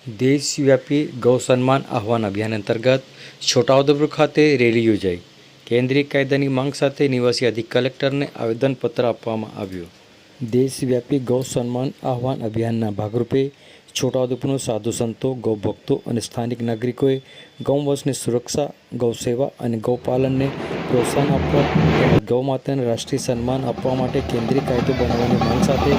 દેશવ્યાપી ગૌ સન્માન આહવાન અભિયાન અંતર્ગત છોટાઉદેપુર ખાતે રેલી યોજાઈ। કેન્દ્રીય કાયદાની માંગ સાથે નિવાસી અધિક કલેક્ટરને આવેદનપત્ર આપવામાં આવ્યું। દેશવ્યાપી ગૌ સન્માન આહવાન અભિયાનના ભાગરૂપે છોટાઉદેપુરના સાધુ સંતો, ગૌભક્તો અને સ્થાનિક નાગરિકોએ ગૌવંશની સુરક્ષા, ગૌસેવા અને ગૌપાલનને પ્રોત્સાહન આપવા તેમજ ગૌમાતાને રાષ્ટ્રીય સન્માન આપવા માટે કેન્દ્રીય કાયદો બનાવવાની માંગ સાથે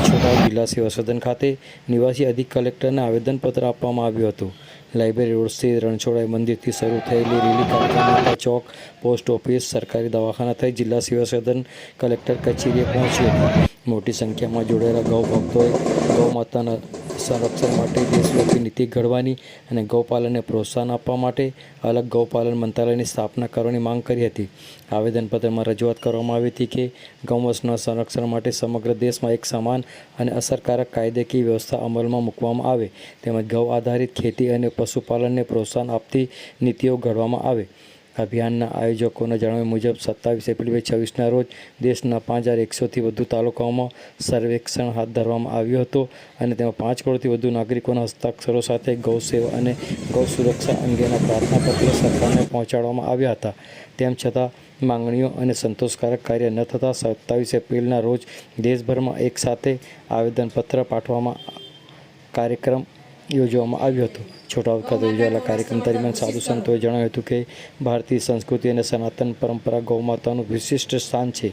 છોટાઉદેપુર જિલ્લા સેવા સદન ખાતે નિવાસી અધિક કલેક્ટરને આવેદનપત્ર આપવામાં આવ્યું હતું। લાઇબ્રેરી રોડ સ્થિત રણછોડરાય મંદિરથી શરૂ થયેલી રેલી કાકરામાતા ચોક, પોસ્ટ ઓફિસ, સરકારી દવાખાના થઈ જિલ્લા સેવા સદન કલેક્ટર કચેરીએ પહોંચી હતી। મોટી સંખ્યામાં જોડાયેલા ગૌ ભક્તોએ ગૌ માતાના સંરક્ષણ માટે દેશવ્યાપી નીતિ ઘડવાની અને ગૌપાલનને પ્રોત્સાહન આપવા માટે અલગ ગૌપાલન મંત્રાલયની સ્થાપના કરવાની માંગ કરી હતી। આવેદનપત્રમાં રજૂઆત કરવામાં આવી હતી કે ગૌવંશના સંરક્ષણ માટે સમગ્ર દેશમાં એક સમાન અને અસરકારક કાયદાકીય વ્યવસ્થા અમલમાં મૂકવામાં આવે તેમજ ગૌ આધારિત ખેતી અને પશુપાલનને પ્રોત્સાહન આપતી નીતિઓ ઘડવામાં આવે। અભિયાનના આયોજકોના જણાવ્યા મુજબ 27 એપ્રિલ 2026ના રોજ દેશના 5100થી વધુ તાલુકાઓમાં સર્વેક્ષણ હાથ ધરવામાં આવ્યો હતો અને તેમાં 5 કરોડથી વધુ નાગરિકોના હસ્તાક્ષરો સાથે ગૌ સેવા અને ગૌ સુરક્ષા અંગેના પ્રાર્થનાપત્રો સરકારને પહોંચાડવામાં આવ્યા હતા। તેમ છતાં માંગણીઓ અને સંતોષકારક કાર્ય ન થતાં 27 એપ્રિલના રોજ દેશભરમાં એક સાથે આવેદનપત્ર પાઠવવામાં કાર્યક્રમ યોજવામાં આવ્યો હતો। છોટાઉદેપુર ખાતે યોજાયેલા કાર્યક્રમ દરમિયાન સાધુ સંતોએ જણાવ્યું હતું કે ભારતીય સંસ્કૃતિ અને સનાતન પરંપરા ગૌમાતાનું વિશિષ્ટ સ્થાન છે।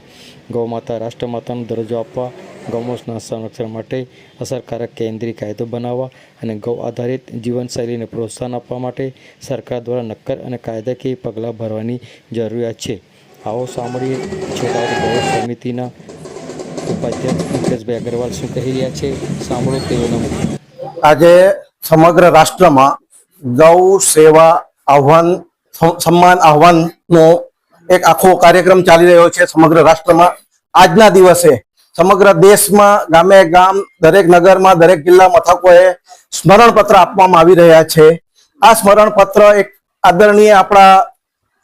ગૌમાતા રાષ્ટ્રમાતાનો દરજ્જો આપવા, ગૌવંશના સંરક્ષણ માટે અસરકારક કેન્દ્રીય કાયદો બનાવવા અને ગૌ આધારિત જીવનશૈલીને પ્રોત્સાહન આપવા માટે સરકાર દ્વારા નક્કર અને કાયદાકીય પગલાં ભરવાની જરૂરિયાત છે। આવો સાંભળીએ છોટાઉદેપુર ગૌ સમિતિના ઉપાધ્યક્ષ મુકેશભાઈ અગ્રવાલ શું કહી રહ્યા છે, સાંભળો તેઓના। આજે સમગ્ર રાષ્ટ્રમાં ગૌ સેવા આહવાન સન્માન આહવાનનો એક આખો કાર્યક્રમ ચાલી રહ્યો છે સમગ્ર રાષ્ટ્રમાં। આજના દિવસે સમગ્ર દેશમાં ગામે ગામ, દરેક નગરમાં, દરેક જિલ્લા મથકોએ સ્મરણપત્ર આપવામાં આવી રહ્યા છે। આ સ્મરણપત્ર એક આદરણીય આપણા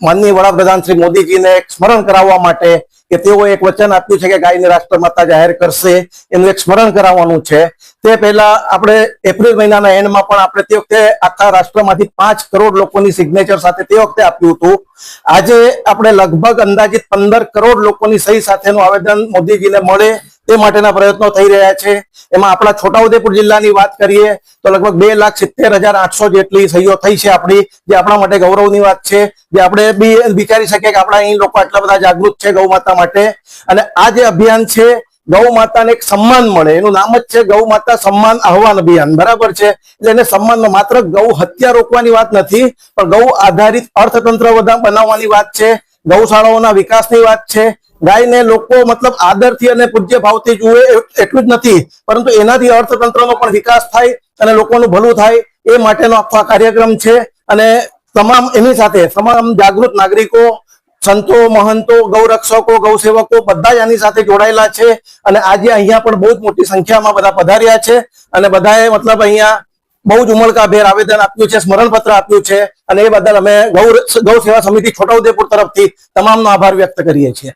માનનીય વડાપ્રધાન શ્રી મોદીજીને એક સ્મરણ કરાવવા માટે કે તેઓ એક વચન આપ્યું છે કે ગાયને રાષ્ટ્રમાતા જાહેર કરશે, એનું એક સ્મરણ કરાવવાનું છે। તે પહેલા આપણે એપ્રિલ મહિનાના એન્ડમાં પણ આપણે તે વખતે આખા રાષ્ટ્રમાંથી 5 કરોડ લોકોની સિગ્નેચર સાથે તે વખતે આપ્યું હતું। આજે આપણે લગભગ અંદાજિત 15 કરોડ લોકોની સહી સાથેનું આવેદન મોદીજીને મળે તે માટેના પ્રયત્નો થઈ રહ્યા છે। એમાં આપણા છોટાઉદેપુર જિલ્લાની વાત કરીએ તો લગભગ 2,70,800 જેટલી સહીઓ થઈ છે આપણી, જે આપણા માટે ગૌરવની વાત છે, જે આપણે બી વિચારી શકીએ કે આપણા અહીં લોકો આટલા બધા જાગૃત છે ગૌ માતા માટે। અને આ જે અભિયાન છે ગૌ માતાને એક સન્માન મળે, એનું નામ જ છે ગૌ માતા સન્માન આહવાન અભિયાન, બરાબર છે। એટલે એને સન્માન, માત્ર ગૌ હત્યા રોકવાની વાત નથી પણ ગૌ આધારિત અર્થતંત્ર બનાવવાની વાત છે, ગૌશાળાઓના વિકાસની વાત છે। ગાયને લોકો મતલબ આદરથી અને પૂજ્ય ભાવથી જુએ એટલું જ નથી પરંતુ એનાથી અર્થતંત્રનો પણ વિકાસ થાય અને લોકોનું ભલું થાય એ માટેનો આખો કાર્યક્રમ છે। અને તમામ એની સાથે તમામ જાગૃત નાગરિકો, સંતો, મહંતો, ગૌરક્ષકો, ગૌસેવકો બધા જ આની સાથે જોડાયેલા છે। અને આજે અહીંયા પણ બહુ જ મોટી સંખ્યામાં બધા પધાર્યા છે અને બધાએ મતલબ અહીંયા બહુ જ ઉમળકાભેર આવેદન આપ્યું છે, સ્મરણપત્ર આપ્યું છે અને એ બદલ અમે ગૌ સેવા સમિતિ છોટાઉદેપુર તરફથી તમામનો આભાર વ્યક્ત કરીએ છીએ।